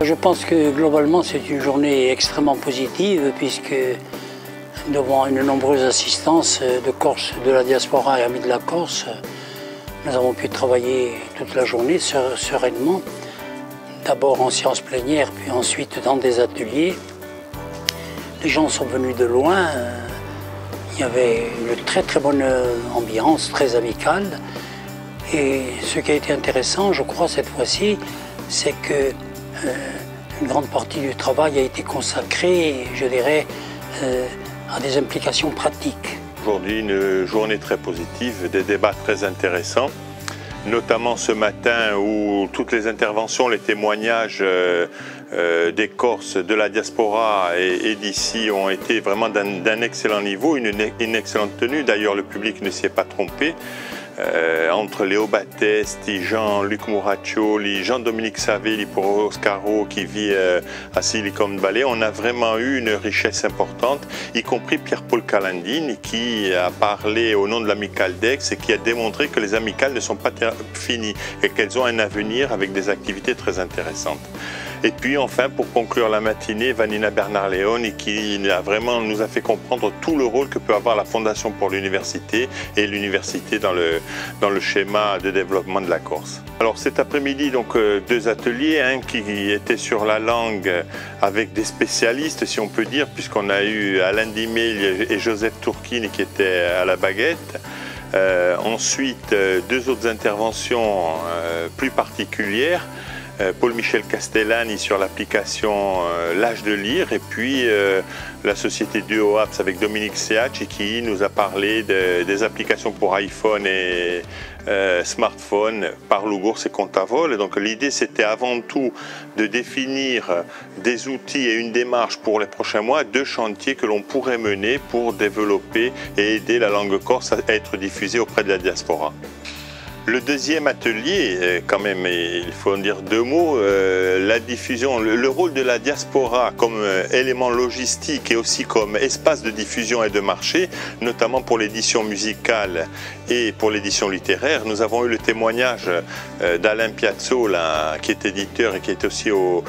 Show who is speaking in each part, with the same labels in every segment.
Speaker 1: je pense que globalement c'est une journée extrêmement positive puisque devant une nombreuse assistance de Corse, de la diaspora et amis de la Corse, nous avons pu travailler toute la journée sereinement, d'abord en séance plénière puis ensuite dans des ateliers. Les gens sont venus de loin, il y avait une très bonne ambiance, très amicale. Et ce qui a été intéressant, je crois, cette fois-ci, c'est que une grande partie du travail a été consacrée, je dirais, à des implications pratiques.
Speaker 2: Aujourd'hui, une journée très positive, des débats très intéressants, notamment ce matin où toutes les interventions, les témoignages des Corses, de la diaspora et d'ici ont été vraiment d'un excellent niveau, une excellente tenue. D'ailleurs, le public ne s'y est pas trompé. Entre Léo Battesti, Jean-Luc Muraccioli, Jean-Dominique Savelli pour Oscaro qui vit à Silicon Valley, on a vraiment eu une richesse importante, y compris Pierre-Paul Calandine qui a parlé au nom de l'Amicale d'Aix et qui a démontré que les amicales ne sont pas finies et qu'elles ont un avenir avec des activités très intéressantes. Et puis enfin, pour conclure la matinée, Vanina Bernard-Leone qui nous a fait comprendre tout le rôle que peut avoir la Fondation pour l'université et l'université dans le schéma de développement de la Corse. Alors cet après-midi, donc deux ateliers, un qui était sur la langue avec des spécialistes, si on peut dire, puisqu'on a eu Alain Dimel et Joseph Tourquine qui étaient à la baguette. Ensuite, deux autres interventions plus particulières. Paul-Michel Castellani sur l'application L'âge de lire et puis la société Duo-Apps avec Dominique Seacci qui nous a parlé des applications pour iPhone et smartphone par Lougours et Contavol. Donc l'idée c'était avant tout de définir des outils et une démarche pour les prochains mois, deux chantiers que l'on pourrait mener pour développer et aider la langue corse à être diffusée auprès de la diaspora. Le deuxième atelier, quand même, il faut en dire deux mots, la diffusion, le rôle de la diaspora comme élément logistique et aussi comme espace de diffusion et de marché, notamment pour l'édition musicale et pour l'édition littéraire. Nous avons eu le témoignage d'Alain Piazzolla, qui est éditeur et qui est aussi au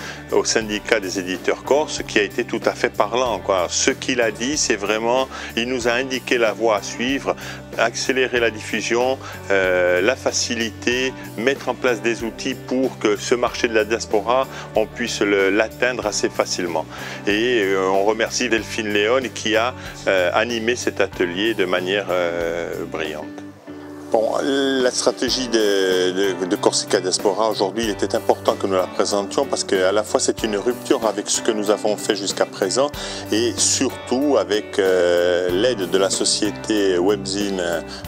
Speaker 2: syndicat des éditeurs corses, qui a été tout à fait parlant, quoi. Ce qu'il a dit, c'est vraiment, il nous a indiqué la voie à suivre, accélérer la diffusion, la faciliter, mettre en place des outils pour que ce marché de la diaspora, on puisse l'atteindre assez facilement. Et on remercie Delphine Léon qui a animé cet atelier de manière brillante. Bon, la stratégie de Corsica Diaspora aujourd'hui, il était important que nous la présentions parce qu'à la fois c'est une rupture avec ce que nous avons fait jusqu'à présent et surtout avec l'aide de la société Webzine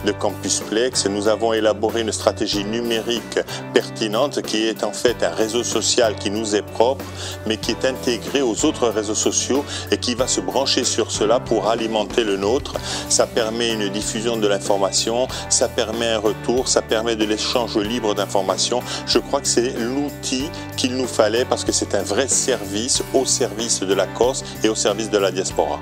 Speaker 2: de Campusplex, nous avons élaboré une stratégie numérique pertinente qui est en fait un réseau social qui nous est propre mais qui est intégré aux autres réseaux sociaux et qui va se brancher sur cela pour alimenter le nôtre. Ça permet une diffusion de l'information, ça permet un retour, ça permet de l'échange libre d'informations. Je crois que c'est l'outil qu'il nous fallait parce que c'est un vrai service au service de la Corse et au service de la diaspora.